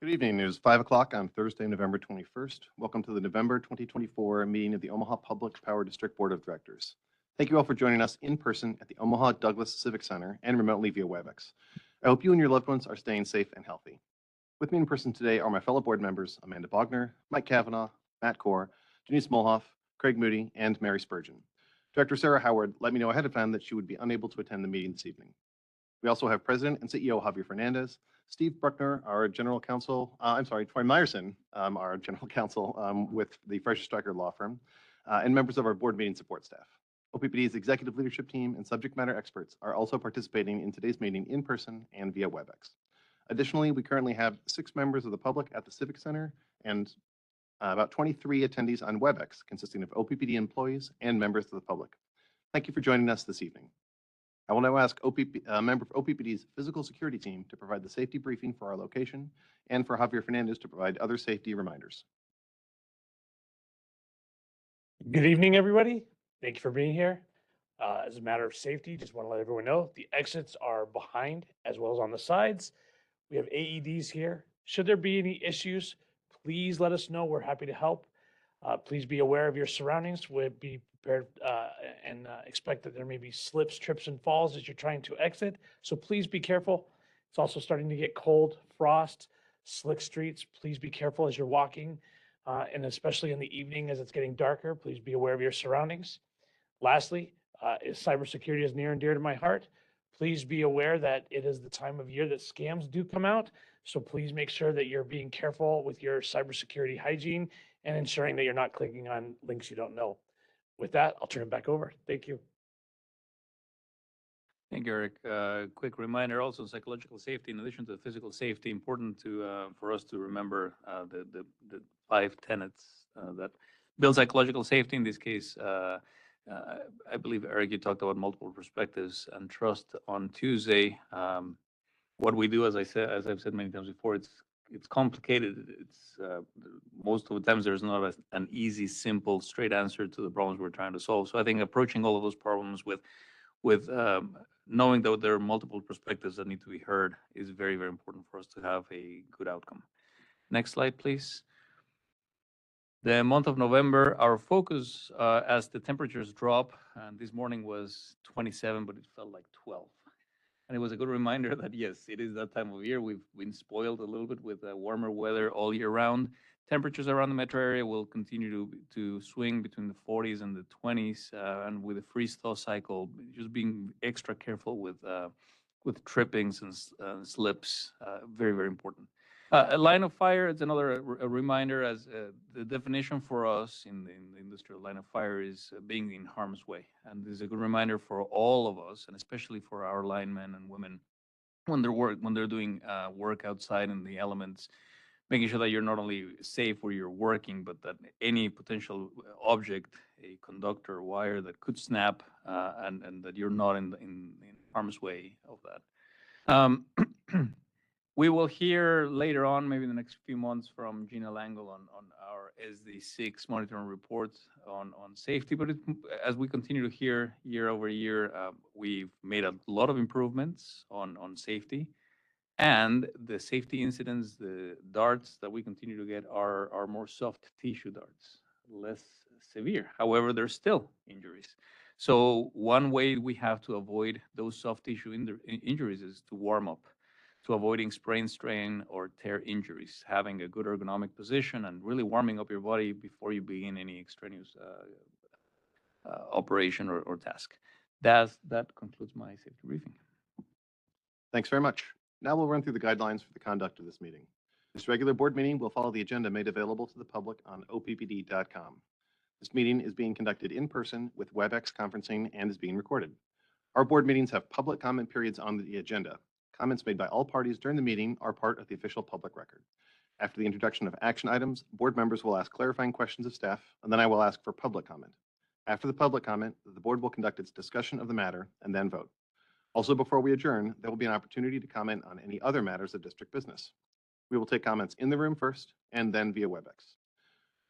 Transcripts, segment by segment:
Good evening. It is 5 o'clock on Thursday, November 21st. Welcome to the November 2024 meeting of the Omaha Public Power District Board of Directors. Thank you all for joining us in person at the Omaha Douglas Civic Center and remotely via WebEx. I hope you and your loved ones are staying safe and healthy. With me in person today are my fellow board members, Amanda Bogner, Mike Kavanaugh, Matt Core, Denise Molhoff, Craig Moody, and Mary Spurgeon. Director Sarah Howard let me know ahead of time that she would be unable to attend the meeting this evening. We also have President and CEO Javier Fernandez, Steve Bruckner, our General Counsel, Troy Meyerson, our General Counsel with the Fresher Striker Law Firm, and members of our board meeting support staff. OPPD's executive leadership team and subject matter experts are also participating in today's meeting in person and via WebEx. Additionally, we currently have 6 members of the public at the Civic Center and about 23 attendees on WebEx, consisting of OPPD employees and members of the public. Thank you for joining us this evening. I will now ask a member of OPPD's physical security team to provide the safety briefing for our location and for Javier Fernandez to provide other safety reminders. Good evening, everybody. Thank you for being here. As a matter of safety, just want to let everyone know the exits are behind as well as on the sides. We have AEDs here. Should there be any issues, please let us know. We're happy to help. Please be aware of your surroundings. We'll be prepared and expect that there may be slips, trips, and falls as you're trying to exit. So please be careful. It's also starting to get cold, frost, slick streets. Please be careful as you're walking. And especially in the evening as it's getting darker, please be aware of your surroundings. Lastly, cybersecurity is near and dear to my heart. Please be aware that it is the time of year that scams do come out. So please make sure that you're being careful with your cybersecurity hygiene and ensuring that you're not clicking on links you don't know. With that, I'll turn it back over. Thank you. Thank you, Eric. Quick reminder also, psychological safety, in addition to the physical safety, important for us to remember the 5 tenets that build psychological safety. In this case, I believe, Eric, you talked about multiple perspectives and trust on Tuesday. What we do, as I've said many times before, it's complicated. It's most of the times there's not an easy, simple, straight answer to the problems we're trying to solve. So I think approaching all of those problems with knowing that there are multiple perspectives that need to be heard is very, very important for us to have a good outcome. Next slide, please. The month of November, our focus as the temperatures drop, and this morning was 27, but it felt like 12. And it was a good reminder that, yes, it is that time of year. We've been spoiled a little bit with warmer weather all year round. Temperatures around the metro area will continue to swing between the 40s and the 20s, and with a freeze-thaw cycle, just being extra careful with trippings and slips, very, very important. A line of fire, it's another reminder, as the definition for us in the industrial line of fire is being in harm's way. And this is a good reminder for all of us, and especially for our linemen and women, when they're doing work outside in the elements, making sure that you're not only safe where you're working, but that any potential object, a conductor, wire that could snap, and that you're not in harm's way of that. We will hear later on, maybe in the next few months, from Gina Langle on our SD6 monitoring report on safety. But as we continue to hear year over year, we've made a lot of improvements on safety. And the safety incidents, the darts that we continue to get are more soft tissue darts, less severe. However, there's still injuries. So one way we have to avoid those soft tissue injuries is to warm up, to avoiding sprain, strain, or tear injuries, having a good ergonomic position and really warming up your body before you begin any extraneous operation or task. That concludes my safety briefing. Thanks very much. Now we'll run through the guidelines for the conduct of this meeting. This regular board meeting will follow the agenda made available to the public on oppd.com. This meeting is being conducted in person with WebEx conferencing and is being recorded. Our board meetings have public comment periods on the agenda. Comments made by all parties during the meeting are part of the official public record. After the introduction of action items, board members will ask clarifying questions of staff, and then I will ask for public comment. After the public comment, the board will conduct its discussion of the matter and then vote. Also, before we adjourn, there will be an opportunity to comment on any other matters of district business. We will take comments in the room first and then via WebEx.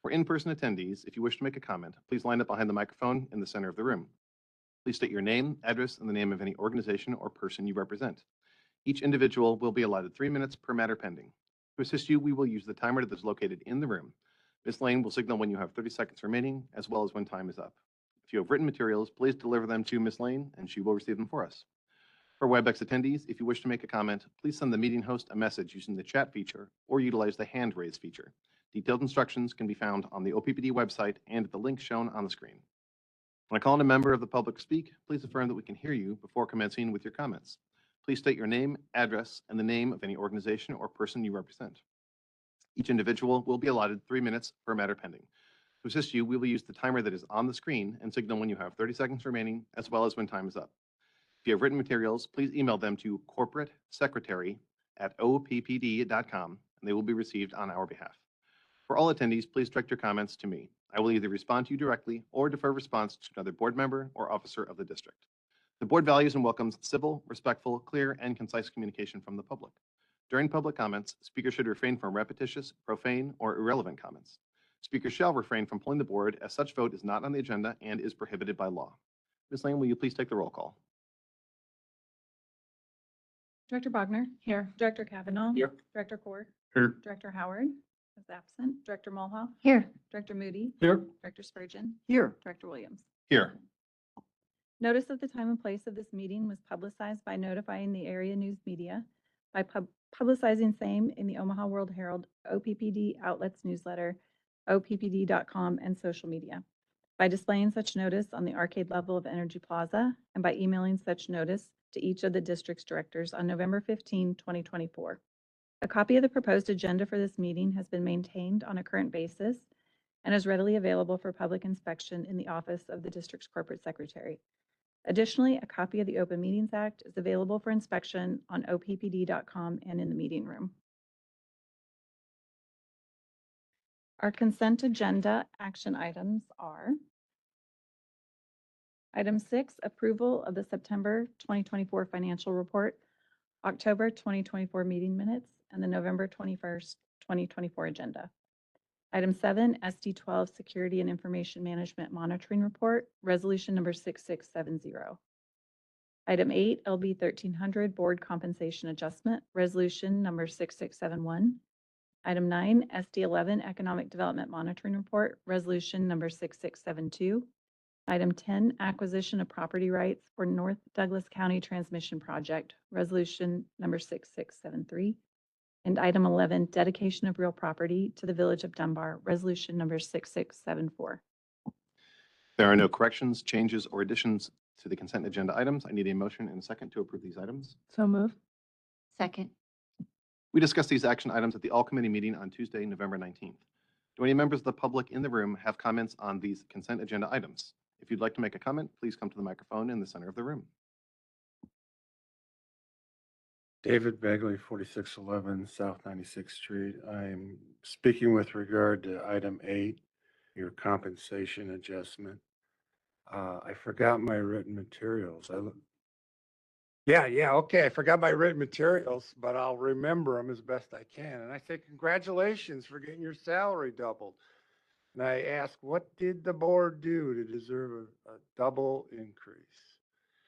For in-person attendees, if you wish to make a comment, please line up behind the microphone in the center of the room. Please state your name, address, and the name of any organization or person you represent. Each individual will be allotted 3 minutes per matter pending. To assist you, we will use the timer that is located in the room. Ms. Lane will signal when you have 30 seconds remaining, as well as when time is up. If you have written materials, please deliver them to Ms. Lane, and she will receive them for us. For WebEx attendees, if you wish to make a comment, please send the meeting host a message using the chat feature or utilize the hand raise feature. Detailed instructions can be found on the OPPD website and at the link shown on the screen. When I call on a member of the public to speak, please affirm that we can hear you before commencing with your comments. Please state your name, address, and the name of any organization or person you represent. Each individual will be allotted 3 minutes per matter pending. To assist you, we will use the timer that is on the screen and signal when you have 30 seconds remaining, as well as when time is up. If you have written materials, please email them to corporatesecretary@oppd.com, and they will be received on our behalf. For all attendees, please direct your comments to me. I will either respond to you directly or defer response to another board member or officer of the district. The board values and welcomes civil, respectful, clear, and concise communication from the public. During public comments, speakers should refrain from repetitious, profane, or irrelevant comments. Speakers shall refrain from pulling the board, as such vote is not on the agenda and is prohibited by law. Ms. Lane, will you please take the roll call? Director Bogner. Here. Director Kavanaugh. Here. Director Cord. Here. Director Howard is absent. Director Mulhall. Here. Director Moody. Here. Director Spurgeon. Here. Director Williams. Here. Notice of the time and place of this meeting was publicized by notifying the area news media, by publicizing same in the Omaha World Herald, OPPD outlets newsletter, oppd.com, and social media, by displaying such notice on the arcade level of Energy Plaza, and by emailing such notice to each of the district's directors on November 15, 2024. A copy of the proposed agenda for this meeting has been maintained on a current basis and is readily available for public inspection in the office of the district's corporate secretary. Additionally, a copy of the Open Meetings Act is available for inspection on oppd.com and in the meeting room. Our consent agenda action items are: Item 6, approval of the September 2024 financial report, October 2024 meeting minutes, and the November 21st, 2024 agenda. Item 7, SD12 Security and Information Management Monitoring Report, Resolution number 6670. Item 8, LB 1300 Board Compensation Adjustment, Resolution number 6671. Item 9, SD11 Economic Development Monitoring Report, Resolution number 6672. Item 10, Acquisition of Property Rights for North Douglas County Transmission Project, Resolution number 6673. And item 11, Dedication of Real Property to the Village of Dunbar, Resolution number 6674. There are no corrections, changes, or additions to the consent agenda items. I need a motion and a second to approve these items. So move. Second. We discussed these action items at the all-committee meeting on Tuesday, November 19th. Do any members of the public in the room have comments on these consent agenda items? If you'd like to make a comment, please come to the microphone in the center of the room. David Begley, 4611 South 96th Street. I'm speaking with regard to item 8, your compensation adjustment. I forgot my written materials. Okay. I forgot my written materials, but I'll remember them as best I can. And I say, congratulations for getting your salary doubled. And I ask, what did the board do to deserve a double increase?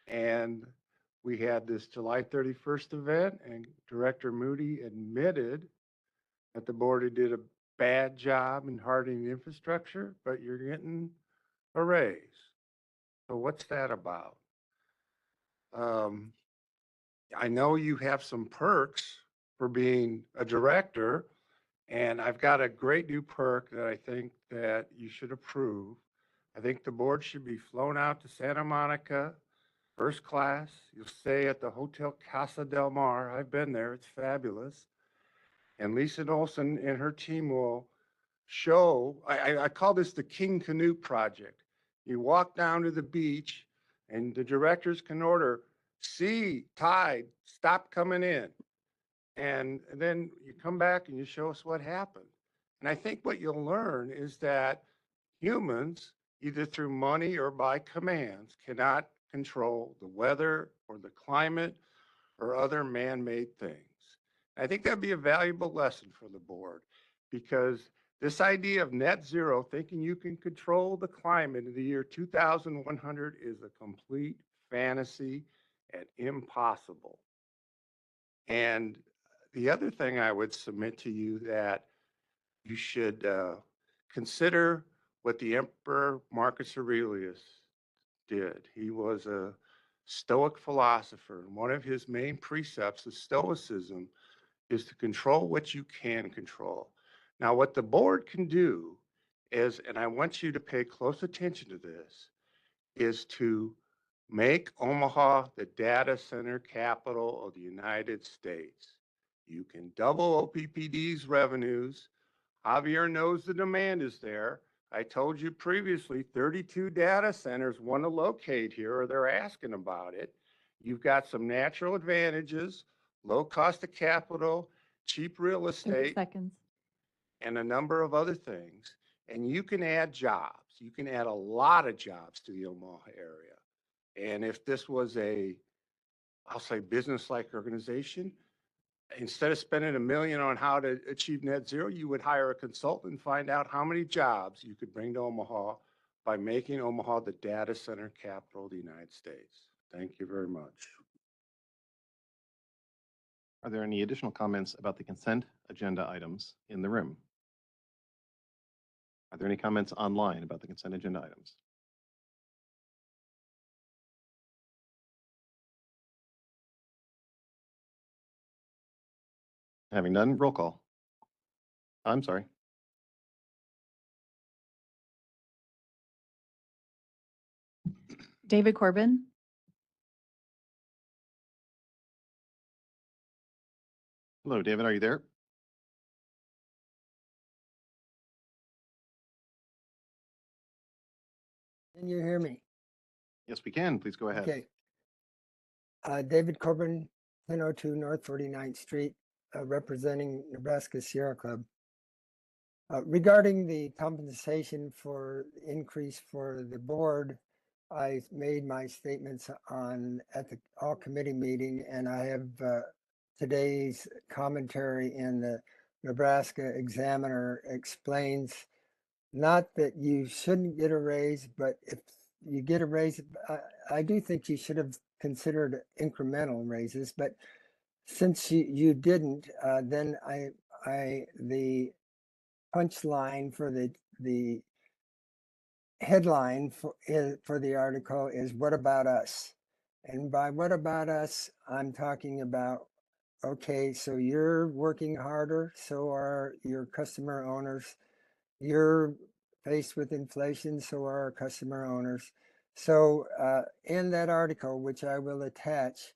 And we had this July 31st event, and Director Moody admitted that the board did a bad job in hardening the infrastructure, but you're getting a raise. So what's that about? I know you have some perks for being a director, and I've got a great new perk that I think that you should approve. I think the board should be flown out to Santa Monica, first class. You'll stay at the Hotel Casa del Mar. I've been there. It's fabulous. And Lisa Olson and her team will show, I call this the King Canoe Project. You walk down to the beach and the directors can order sea, tide, stop coming in. And then you come back and you show us what happened. And I think what you'll learn is that humans, either through money or by commands, cannot control the weather or the climate or other man-made things. I think that'd be a valuable lesson for the board, because this idea of net zero, thinking you can control the climate in the year 2100, is a complete fantasy and impossible. And the other thing I would submit to you that you should consider what the Emperor Marcus Aurelius did. He was a Stoic philosopher, and one of his main precepts of Stoicism is to control what you can control. Now, what the board can do is, and I want you to pay close attention to this, is to make Omaha the data center capital of the United States. You can double OPPD's revenues. Javier knows the demand is there. I told you previously, 32 data centers want to locate here, or they're asking about it. You've got some natural advantages, low cost of capital, cheap real 30 estate, seconds. and a number of other things. And you can add jobs. You can add a lot of jobs to the Omaha area. And if this was I'll say business-like organization, instead of spending $1 million on how to achieve net zero, you would hire a consultant and find out how many jobs you could bring to Omaha by making Omaha the data center capital of the United States. Thank you very much. Are there any additional comments about the consent agenda items in the room? Are there any comments online about the consent agenda items? Having none, roll call. I'm sorry. David Corbin, Hello, David, are you there? Can you hear me? Yes, we can. Please go ahead. Okay. David Corbin, 1002 North 49th Street, representing Nebraska Sierra Club. Regarding the compensation for increase for the board, I made my statements at the all committee meeting, and I have today's commentary in the Nebraska Examiner explains not that you shouldn't get a raise, but if you get a raise, I do think you should have considered incremental raises, but since you didn't, then the punchline for the headline for the article is "What about us?" And by "What about us," I'm talking about, okay, so you're working harder, so are your customer owners. You're faced with inflation, so are our customer owners. So in that article, which I will attach,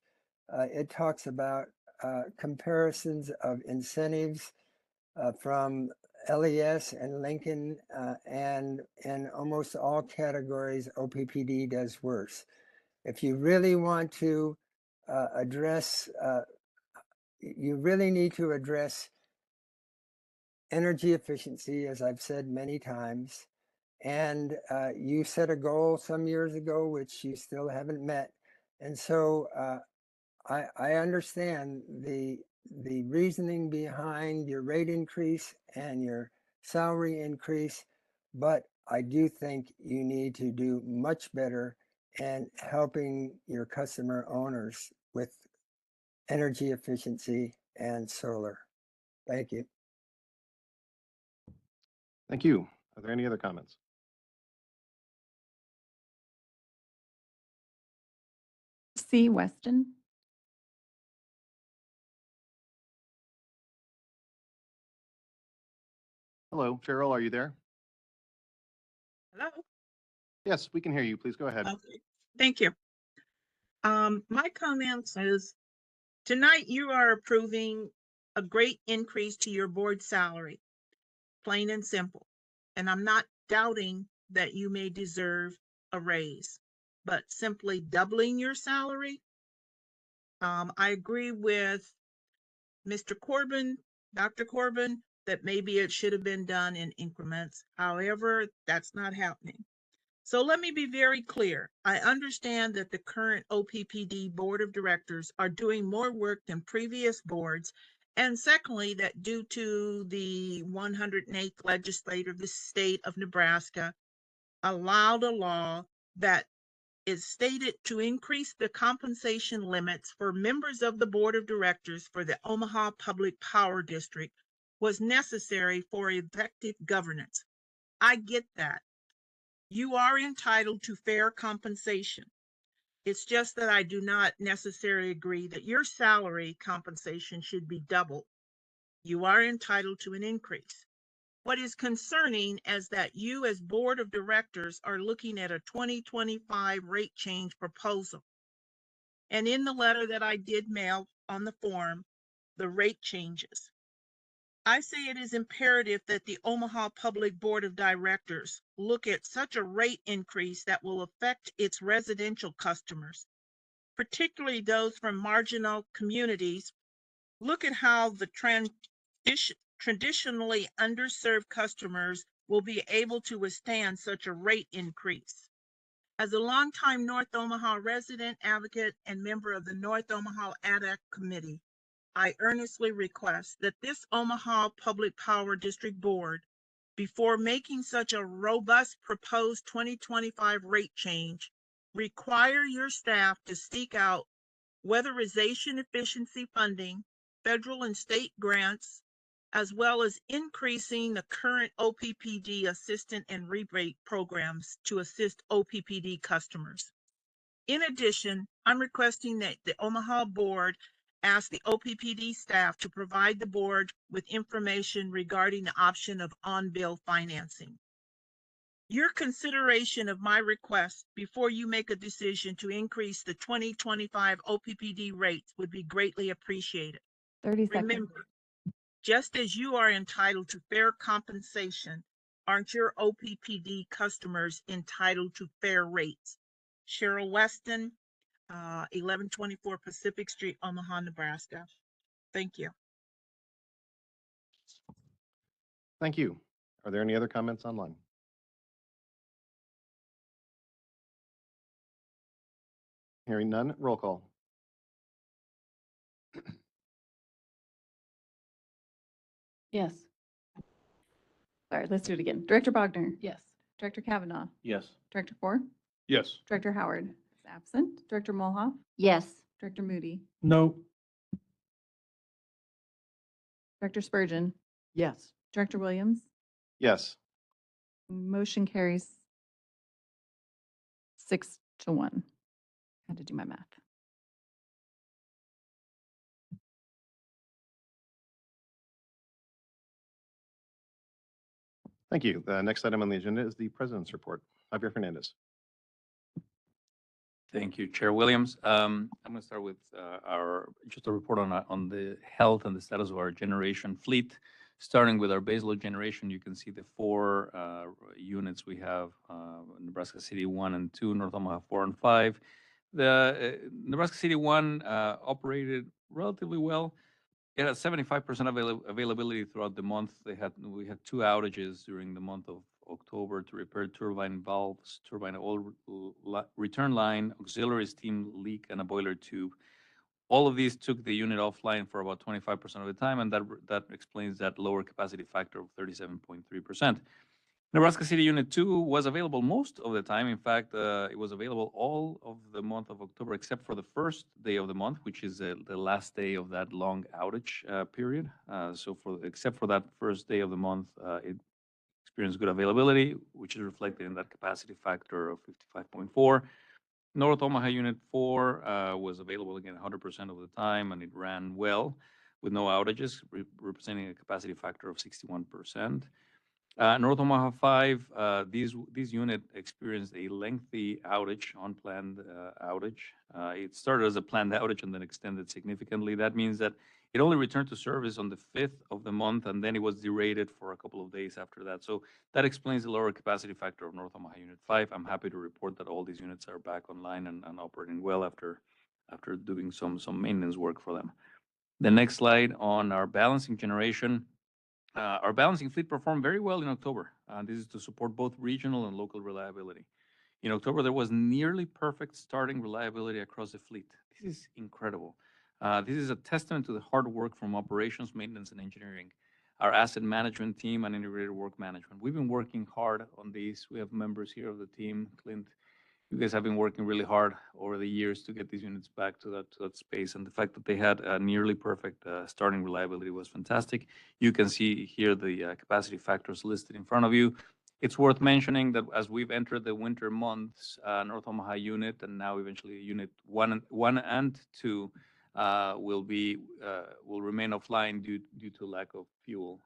it talks about comparisons of incentives from LES and Lincoln, and in almost all categories, OPPD does worse. If you really want to address, you really need to address energy efficiency, as I've said many times. And you set a goal some years ago, which you still haven't met. And so I understand the reasoning behind your rate increase and your salary increase, but I do think you need to do much better in helping your customer owners with energy efficiency and solar. Thank you. Thank you. Are there any other comments? C. Weston, Hello, Cheryl, are you there? Hello? Yes, we can hear you. Please go ahead. Okay, thank you. My comments is, tonight you are approving a great increase to your board salary, plain and simple. And I'm not doubting that you may deserve a raise, but simply doubling your salary. I agree with Mr. Corbin, Dr. Corbin, that maybe it should have been done in increments. However, that's not happening. So let me be very clear. I understand that the current OPPD Board of Directors are doing more work than previous boards. And secondly, that due to the 108th legislature of the state of Nebraska allowed a law that is stated to increase the compensation limits for members of the Board of Directors for the Omaha Public Power District was necessary for effective governance. I get that. You are entitled to fair compensation. It's just that I do not necessarily agree that your salary compensation should be doubled. You are entitled to an increase. What is concerning is that you as Board of Directors are looking at a 2025 rate change proposal. And in the letter that I did mail on the form, the rate changes. I say it is imperative that the Omaha Public Board of Directors look at such a rate increase that will affect its residential customers, particularly those from marginal communities. Look at how the traditionally underserved customers will be able to withstand such a rate increase. As a longtime North Omaha resident, advocate, and member of the North Omaha Ad Hoc Committee, I earnestly request that this Omaha Public Power District Board, before making such a robust proposed 2025 rate change, require your staff to seek out weatherization efficiency funding, federal and state grants, as well as increasing the current OPPD assistant and rebate programs to assist OPPD customers. In addition, I'm requesting that the Omaha Board ask the OPPD staff to provide the board with information regarding the option of on-bill financing. Your consideration of my request before you make a decision to increase the 2025 OPPD rates would be greatly appreciated. 30 seconds. Remember, just as you are entitled to fair compensation, aren't your OPPD customers entitled to fair rates? Cheryl Weston, 1124 Pacific Street, Omaha, Nebraska. Thank you. Thank you. Are there any other comments online? Hearing none, roll call. Yes. Sorry, let's do it again. Director Bogner. Yes. Director Kavanaugh. Yes. Director Four. Yes. Director Howard is absent. Director Molhoff. Yes. Director Moody. No. Director Spurgeon. Yes. Director Williams. Yes. Motion carries 6-1. Had to do my math. Thank you. The next item on the agenda is the President's Report. Javier Fernandez. Thank you, Chair Williams. I'm going to start with just a report on the health and the status of our generation fleet. Starting with our baseload generation, you can see the four units we have: Nebraska City 1 and 2, North Omaha 4 and 5. The Nebraska City 1 operated relatively well. It had 75% availability throughout the month. We had 2 outages during the month of October to repair turbine valves, turbine oil return line, auxiliary steam leak, and a boiler tube. All of these took the unit offline for about 25% of the time, and that explains that lower capacity factor of 37.3%. Nebraska City Unit 2 was available most of the time. In fact, it was available all of the month of October, except for the first day of the month, which is the last day of that long outage period. Except for that first day of the month, it experienced good availability, which is reflected in that capacity factor of 55.4. North Omaha Unit 4 was available again 100% of the time, and it ran well with no outages, representing a capacity factor of 61%. North Omaha 5, this unit experienced a lengthy outage, unplanned outage. It started as a planned outage and then extended significantly. That means that it only returned to service on the 5th of the month, and then it was derated for a couple of days after that. So that explains the lower capacity factor of North Omaha Unit 5. I'm happy to report that all these units are back online and operating well after doing some maintenance work for them. The next slide on our balancing generation. Our balancing fleet performed very well in October. This is to support both regional and local reliability. In October, there was nearly perfect starting reliability across the fleet. This is incredible. This is a testament to the hard work from operations, maintenance, and engineering, our asset management team, and integrated work management. We've been working hard on these. We have members here of the team, Clint, You guys have been working really hard over the years to get these units back to that space, and the fact that they had a nearly perfect starting reliability was fantastic. You can see here the capacity factors listed in front of you. It's worth mentioning that as we've entered the winter months, North Omaha unit and now eventually unit 1 and 2 will remain offline due to lack of fuel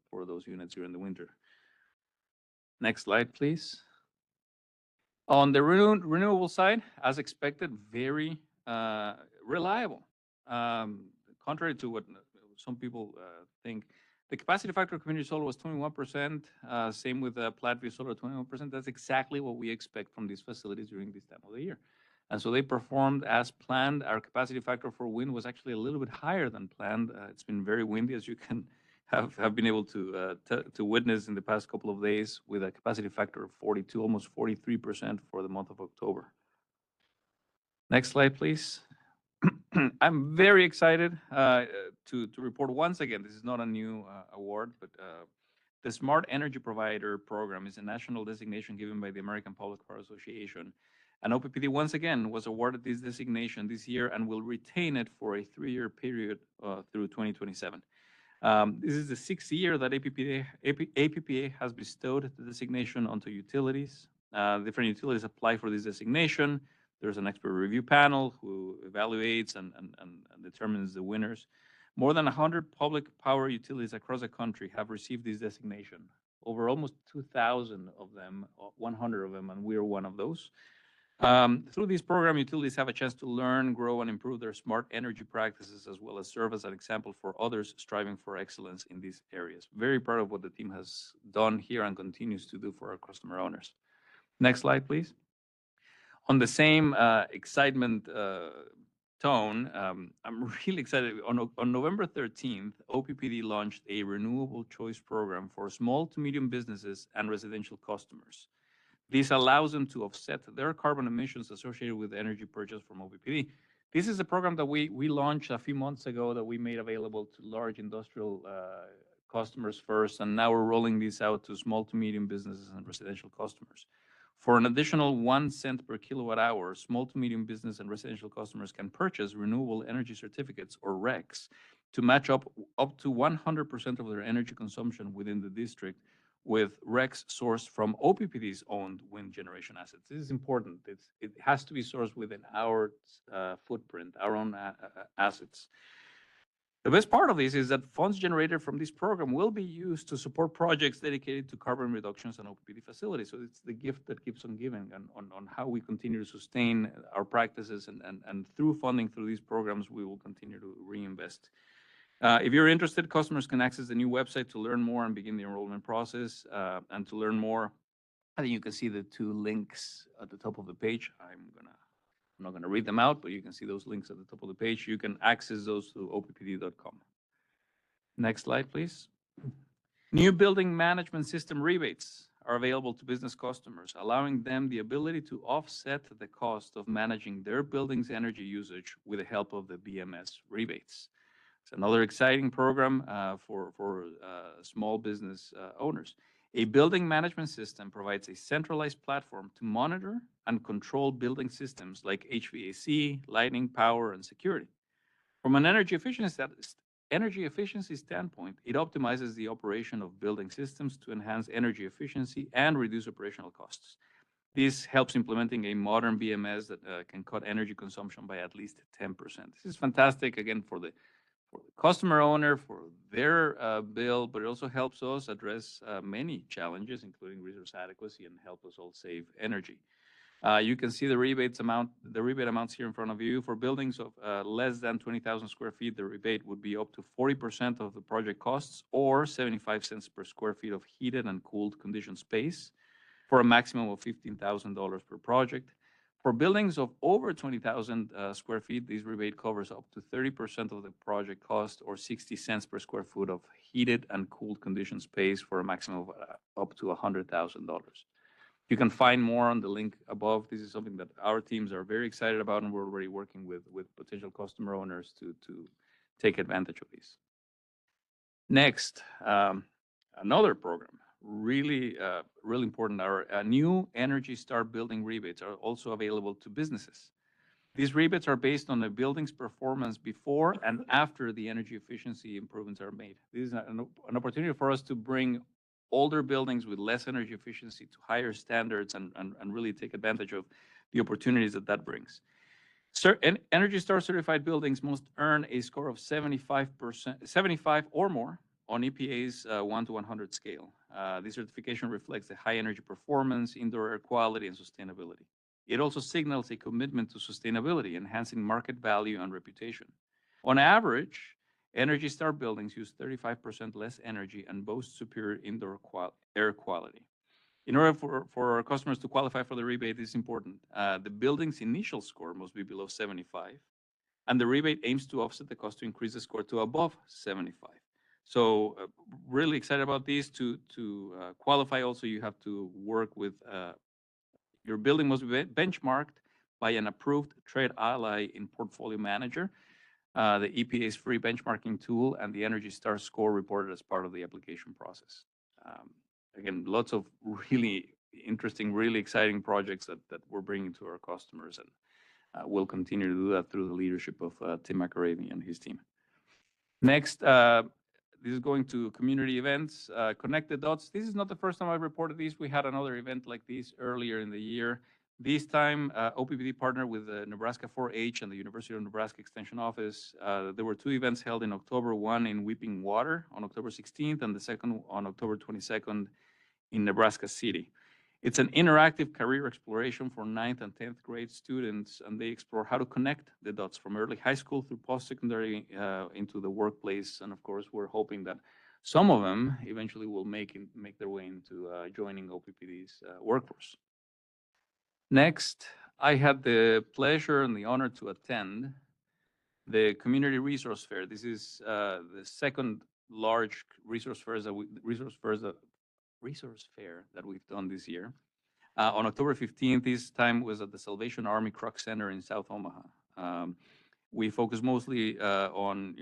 for those units during the winter. Next slide, please. On the renewable side, as expected, very reliable. Contrary to what some people think, the capacity factor of community solar was 21%. Same with Platteview Solar, 21%. That's exactly what we expect from these facilities during this time of the year. And so they performed as planned. Our capacity factor for wind was actually a little bit higher than planned. It's been very windy, as you can have been able to witness in the past couple of days, with a capacity factor of 42, almost 43% for the month of October. Next slide, please. I'm very excited to report once again, this is not a new award, but the Smart Energy Provider Program is a national designation given by the American Public Power Association. And OPPD once again was awarded this designation this year and will retain it for a 3-year period through 2027. This is the 6th year that APPA has bestowed the designation onto utilities. Different utilities apply for this designation. There's an expert review panel who evaluates and determines the winners. More than 100 public power utilities across the country have received this designation. Over almost 2,000 of them, 100 of them, and we are one of those. Through this program, utilities have a chance to learn, grow, and improve their smart energy practices, as well as serve as an example for others striving for excellence in these areas. Very proud of what the team has done here and continues to do for our customer owners. Next slide, please. On the same excitement tone, I'm really excited. On November 13th, OPPD launched a renewable choice program for small to medium businesses and residential customers. This allows them to offset their carbon emissions associated with energy purchase from OPPD. This is a program that we launched a few months ago that we made available to large industrial customers first, and now we're rolling this out to small to medium businesses and residential customers. For an additional 1 cent per kilowatt hour, small to medium business and residential customers can purchase renewable energy certificates, or RECs, to match up to 100% of their energy consumption within the district with RECs sourced from OPPD's owned wind generation assets. This is important. It has to be sourced within our footprint, our own assets. The best part of this is that funds generated from this program will be used to support projects dedicated to carbon reductions on OPPD facilities. So it's the gift that keeps on giving on how we continue to sustain our practices, and through funding through these programs, we will continue to reinvest. If you're interested, customers can access the new website to learn more and begin the enrollment process. And to learn more, I think you can see the 2 links at the top of the page. I'm not going to read them out, but you can see those links at the top of the page. You can access those through oppd.com. Next slide, please. New building management system rebates are available to business customers, allowing them the ability to offset the cost of managing their building's energy usage with the help of the BMS rebates. It's another exciting program for small business owners. A building management system provides a centralized platform to monitor and control building systems like HVAC, lighting, power, and security. From an energy efficiency standpoint, it optimizes the operation of building systems to enhance energy efficiency and reduce operational costs. This helps implementing a modern BMS that can cut energy consumption by at least 10%. This is fantastic, again, for the customer owner, for their bill, but it also helps us address many challenges, including resource adequacy, and help us all save energy. You can see the rebate amounts here in front of you. For buildings of less than 20,000 square feet, the rebate would be up to 40% of the project costs, or 75 cents per square feet of heated and cooled conditioned space, for a maximum of $15,000 per project. For buildings of over 20,000 square feet, this rebate covers up to 30% of the project cost, or 60 cents per square foot of heated and cooled conditioned space, for a maximum of up to $100,000. You can find more on the link above. This is something that our teams are very excited about, and we're already working with potential customer owners to take advantage of these. Next, another program, really, really important. Our new Energy Star building rebates are also available to businesses. These rebates are based on the building's performance before and after the energy efficiency improvements are made. This is an opportunity for us to bring older buildings with less energy efficiency to higher standards and really take advantage of the opportunities that that brings. Energy Star certified buildings must earn a score of 75 or more on EPA's 1 to 100 scale. This certification reflects the high energy performance, indoor air quality, and sustainability. It also signals a commitment to sustainability, enhancing market value and reputation. On average, Energy Star buildings use 35% less energy and boast superior indoor air quality. In order for our customers to qualify for the rebate, it's important. The building's initial score must be below 75, and the rebate aims to offset the cost to increase the score to above 75. So really excited about these. To qualify also, you have to work with, your building must be benchmarked by an approved trade ally in Portfolio Manager, the EPA's free benchmarking tool, and the Energy Star score reported as part of the application process. Again, lots of really interesting, really exciting projects that we're bringing to our customers, and we'll continue to do that through the leadership of Tim McAravey and his team. Next, this is going to community events, Connect the Dots. This is not the first time I've reported these. We had another event like this earlier in the year. This time, OPPD partnered with the Nebraska 4-H and the University of Nebraska Extension Office. There were two events held in October, one in Weeping Water on October 16th, and the second on October 22nd in Nebraska City. It's an interactive career exploration for 9th and 10th grade students, and they explore how to connect the dots from early high school through post-secondary into the workplace. And of course, we're hoping that some of them eventually will make their way into joining OPPD's workforce. Next, I had the pleasure and the honor to attend the Community Resource Fair. This is the second large resource fair that we've done this year. On October 15th, this time was at the Salvation Army Kruk Center in South Omaha. We focus mostly on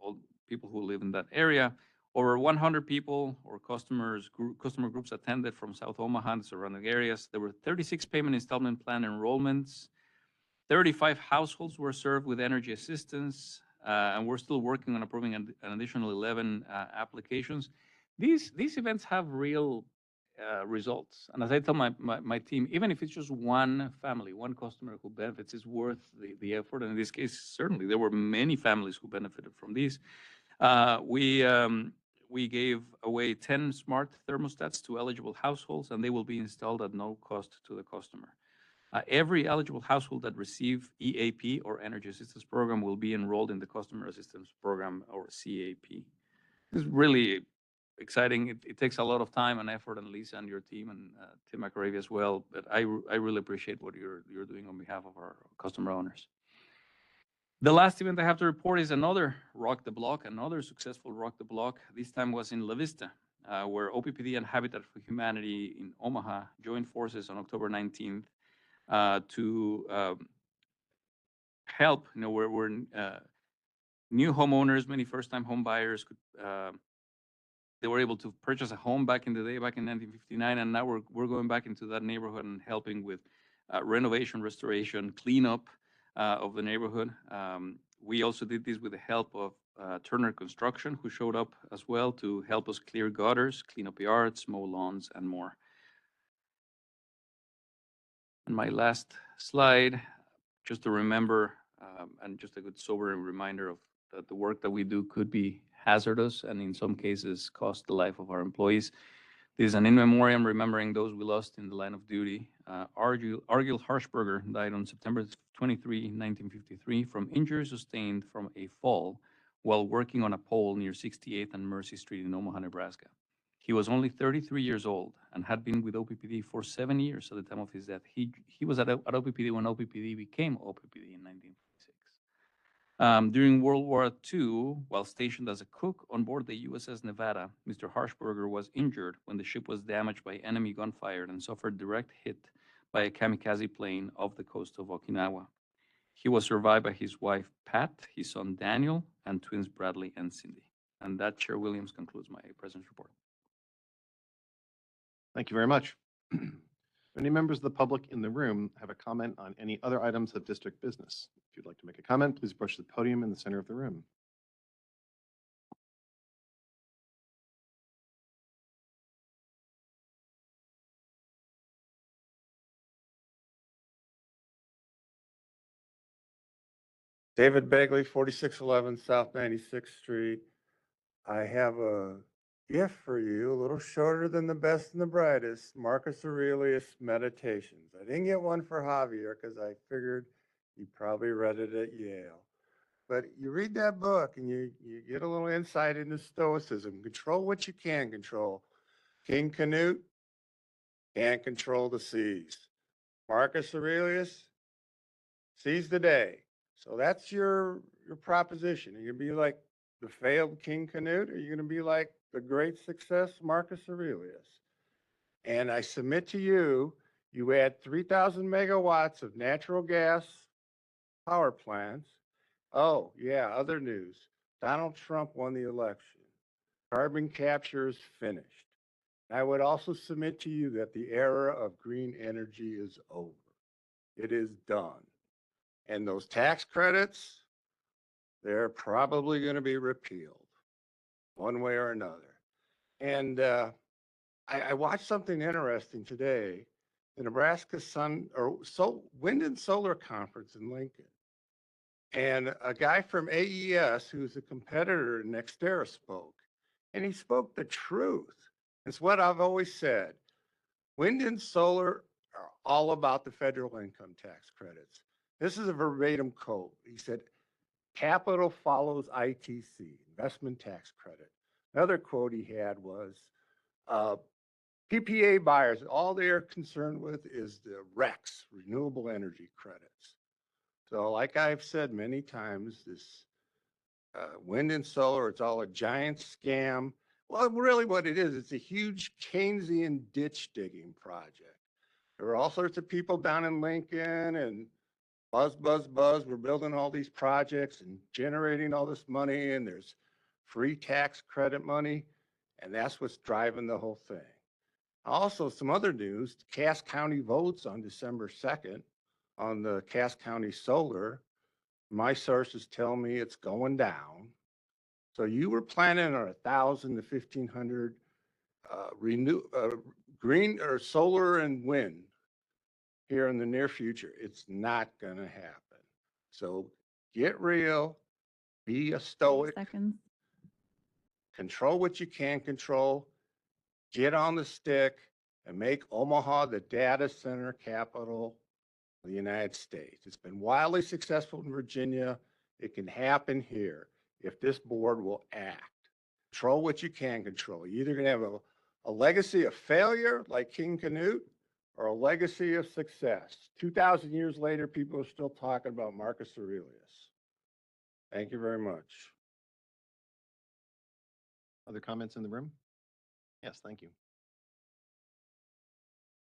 all people who live in that area. Over 100 people or customer groups attended from South Omaha and surrounding areas. There were 36 payment installment plan enrollments. 35 households were served with energy assistance, and we're still working on approving an additional 11 applications. These events have real results. And as I tell my team, even if it's just one family, one customer who benefits, is worth the effort. And in this case, certainly there were many families who benefited from these. We gave away 10 smart thermostats to eligible households, and they will be installed at no cost to the customer. Every eligible household that receive EAP or Energy Assistance Program will be enrolled in the Customer Assistance Program, or CAP. This is really exciting. It takes a lot of time and effort, and Lisa and your team and Tim McAravey as well. But I really appreciate what you're doing on behalf of our customer owners. The last event I have to report is another Rock the Block, another successful Rock the Block. This time was in La Vista, where OPPD and Habitat for Humanity in Omaha joined forces on October 19th to help. Where new homeowners, many first-time home buyers could. They were able to purchase a home back in the day, back in 1959, and now we're going back into that neighborhood and helping with renovation, restoration, cleanup of the neighborhood. We also did this with the help of Turner Construction, who showed up as well to help us clear gutters, clean up yards, mow lawns, and more. And my last slide, just to remember, and just a good sobering reminder of that the work that we do could be hazardous and in some cases cost the life of our employees. This is an in memoriam remembering those we lost in the line of duty. Argyle Harshberger died on September 23, 1953 from injuries sustained from a fall while working on a pole near 68th and Mercy Street in Omaha, Nebraska. He was only 33 years old and had been with OPPD for 7 years at the time of his death. He was at OPPD when OPPD became OPPD in 1946. During World War II, while stationed as a cook on board the USS Nevada, Mr. Harshberger was injured when the ship was damaged by enemy gunfire and suffered direct hit by a kamikaze plane off the coast of Okinawa. He was survived by his wife, Pat, his son, Daniel, and twins, Bradley and Cindy. And that, Chair Williams, concludes my President's report. Thank you very much. If any members of the public in the room have a comment on any other items of district business, if you'd like to make a comment, please approach the podium in the center of the room. David Begley, 4611 South 96th Street. I have a gift for you, a little shorter than the best and the brightest, Marcus Aurelius Meditations. I didn't get one for Javier because I figured he probably read it at Yale. But you read that book and you get a little insight into Stoicism. Control what you can control. King Canute can't control the seas. Marcus Aurelius, seize the day. So that's your proposition. Are you going to be like the failed King Canute, or are you going to be like the great success Marcus Aurelius? And I submit to you, you add 3,000 megawatts of natural gas power plants. Oh, yeah, other news. Donald Trump won the election. Carbon capture is finished. I would also submit to you that the era of green energy is over. It is done. And those tax credits, they're probably going to be repealed one way or another. And I watched something interesting today, the Nebraska Wind and Solar Conference in Lincoln. And a guy from AES, who's a competitor in Nextera, spoke. And he spoke the truth. It's what I've always said. Wind and solar are all about the federal income tax credits. This is a verbatim quote. He said, capital follows ITC, investment tax credit. Another quote he had was, PPA buyers, all they're concerned with is the RECs, renewable energy credits. So like I've said many times, this wind and solar, it's all a giant scam. Well, really what it is, it's a huge Keynesian ditch digging project. There were all sorts of people down in Lincoln and buzz, buzz, buzz. We're building all these projects and generating all this money, and there's free tax credit money, and that's what's driving the whole thing. Also, some other news, Cass County votes on December 2nd on the Cass County solar. My sources tell me it's going down. So you were planning on 1,000 to 1,500 green or solar and wind here in the near future. It's not going to happen. So get real, be a 30 stoic, seconds. control what you can control, get on the stick, and make Omaha the data center capital of the United States. It's been wildly successful in Virginia. It can happen here if this board will act. Control what you can control. You're either going to have a legacy of failure like King Canute or a legacy of success. 2,000 years later, people are still talking about Marcus Aurelius. Thank you very much. Other comments in the room? Yes, thank you.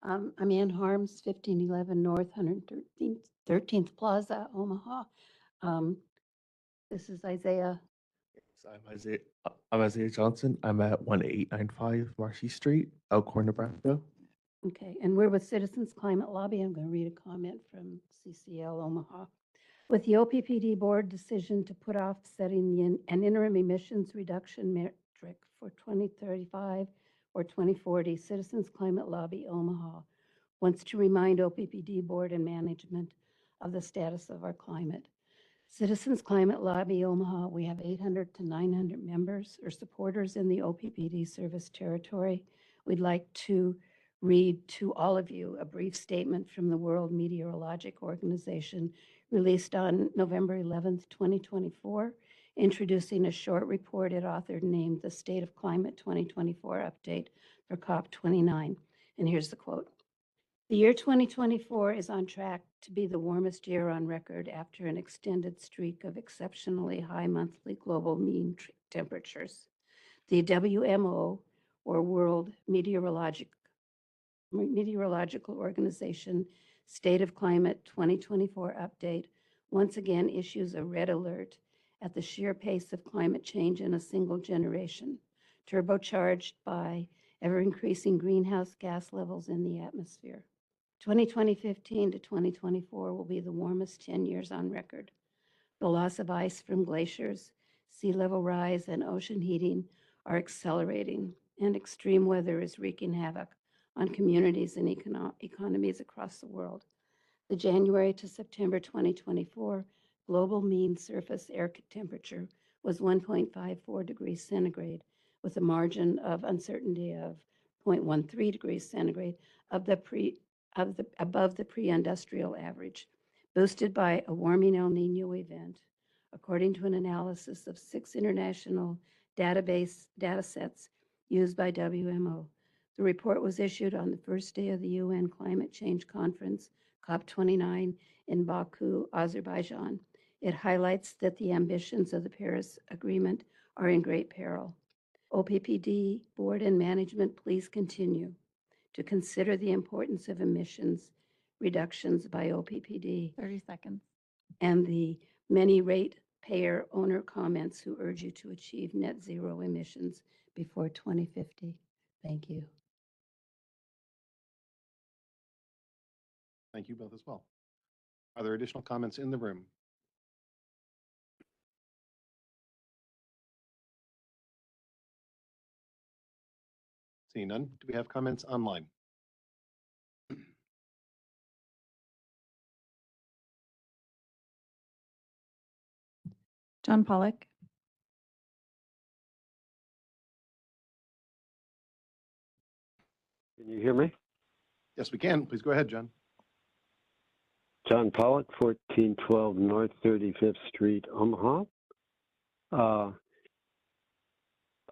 I'm Ann Harms, 1511 North 113th Plaza, Omaha. This is Isaiah. Yes, I'm Isaiah Johnson. I'm at 1895 Marshy Street, Elkhorn, Nebraska. Okay, and we're with Citizens Climate Lobby. I'm going to read a comment from CCL Omaha. With the OPPD board decision to put off setting an interim emissions reduction metric for 2035 or 2040, Citizens Climate Lobby Omaha wants to remind OPPD board and management of the status of our climate. Citizens Climate Lobby Omaha, we have 800 to 900 members or supporters in the OPPD service territory. We'd like to read to all of you a brief statement from the World Meteorologic Organization released on November 11th, 2024, introducing a short report it authored named the State of Climate 2024 Update for COP29. And here's the quote. The year 2024 is on track to be the warmest year on record after an extended streak of exceptionally high monthly global mean temperatures. The WMO, or World Meteorological Organization State of Climate 2024 Update once again issues a red alert at the sheer pace of climate change in a single generation, turbocharged by ever-increasing greenhouse gas levels in the atmosphere. 2015 to 2024 will be the warmest 10 years on record. The loss of ice from glaciers, sea level rise, and ocean heating are accelerating, and extreme weather is wreaking havoc on communities and economies across the world. The January to September 2024 global mean surface air temperature was 1.54 degrees centigrade, with a margin of uncertainty of 0.13 degrees centigrade above the pre-industrial average, boosted by a warming El Nino event. According to an analysis of 6 international data sets used by WMO, the report was issued on the first day of the UN Climate Change Conference, COP29, in Baku, Azerbaijan. It highlights that the ambitions of the Paris Agreement are in great peril. OPPD board and management, please continue to consider the importance of emissions reductions by OPPD 30 seconds. and the many ratepayer owner comments who urge you to achieve net zero emissions before 2050. Thank you. Thank you both as well. Are there additional comments in the room? Seeing none, do we have comments online? John Pollock. Can you hear me? Yes, we can. Please go ahead, John. John Pollock, 1412 North 35th Street, Omaha.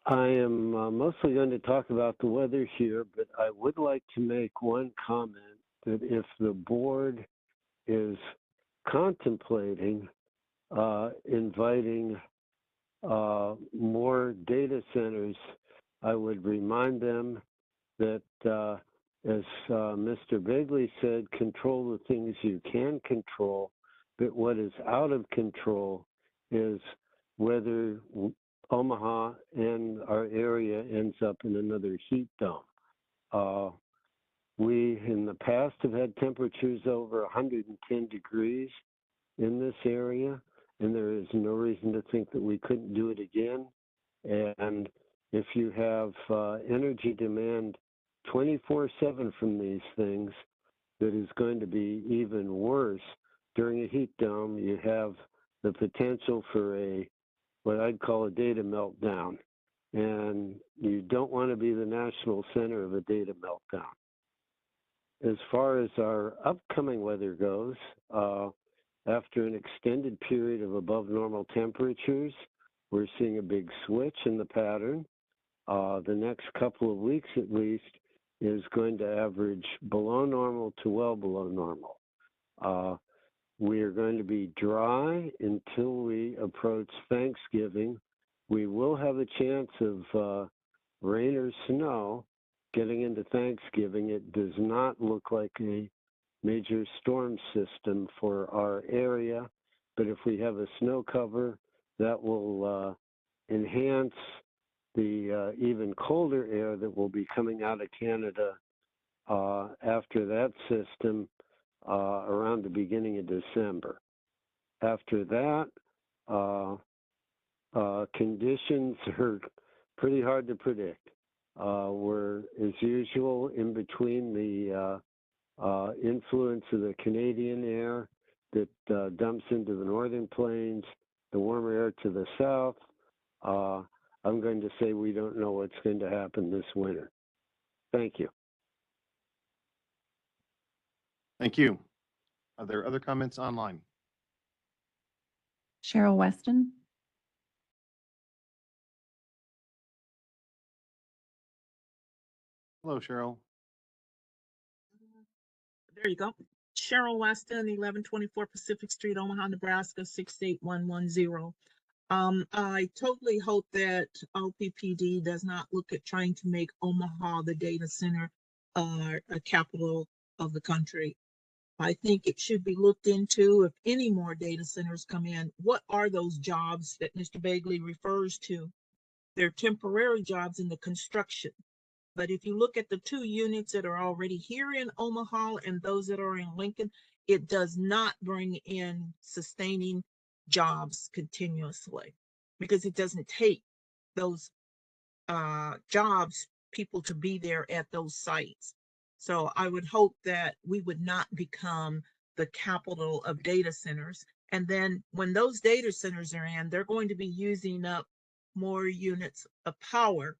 I am mostly going to talk about the weather here, but I would like to make one comment that if the board is contemplating inviting more data centers, I would remind them that, as Mr. Begley said, control the things you can control, but what is out of control is whether Omaha and our area ends up in another heat dome. We, in the past, have had temperatures over 110 degrees in this area, and there is no reason to think that we couldn't do it again. And if you have energy demand 24/7 from these things, that is going to be even worse. During a heat dome, you have the potential for what I'd call a data meltdown. And you don't want to be the national center of a data meltdown. As far as our upcoming weather goes, after an extended period of above normal temperatures, we're seeing a big switch in the pattern. The next couple of weeks at least is going to average below normal to well below normal. We are going to be dry until we approach Thanksgiving. We will have a chance of rain or snow getting into Thanksgiving. It does not look like a major storm system for our area, but if we have a snow cover, that will enhance the even colder air that will be coming out of Canada after that system around the beginning of December. After that, conditions are pretty hard to predict. We're, as usual, in between the influence of the Canadian air that dumps into the northern plains, the warmer air to the south. I'm going to say we don't know what's going to happen this winter. Thank you. Thank you. Are there other comments online? Cheryl Weston. Hello, Cheryl. There you go. Cheryl Weston, 1124 Pacific Street, Omaha, Nebraska, 68110. I totally hope that OPPD does not look at trying to make Omaha the data center, a capital of the country. I think it should be looked into if any more data centers come in. What are those jobs that Mr. Begley refers to? They're temporary jobs in the construction. But if you look at the 2 units that are already here in Omaha and those that are in Lincoln, it does not bring in sustaining jobs continuously because it doesn't take those jobs, people to be there at those sites. So I would hope that we would not become the capital of data centers. And then when those data centers are in, they're going to be using up more units of power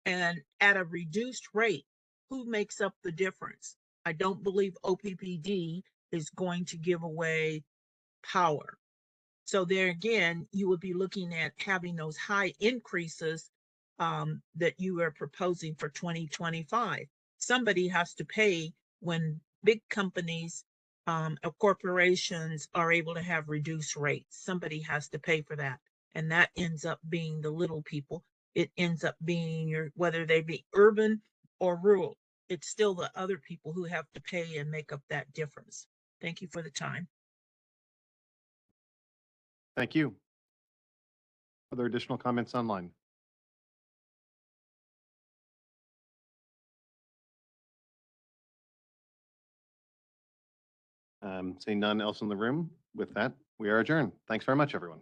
and at a reduced rate. Who makes up the difference? I don't believe OPPD is going to give away power. So there again, you would be looking at having those high increases that you are proposing for 2025. Somebody has to pay when big companies or corporations are able to have reduced rates. Somebody has to pay for that. And that ends up being the little people. It ends up being whether they be urban or rural, it's still the other people who have to pay and make up that difference. Thank you for the time. Thank you. Are there additional comments online? Seeing none else in the room, with that, we are adjourned. Thanks very much, everyone.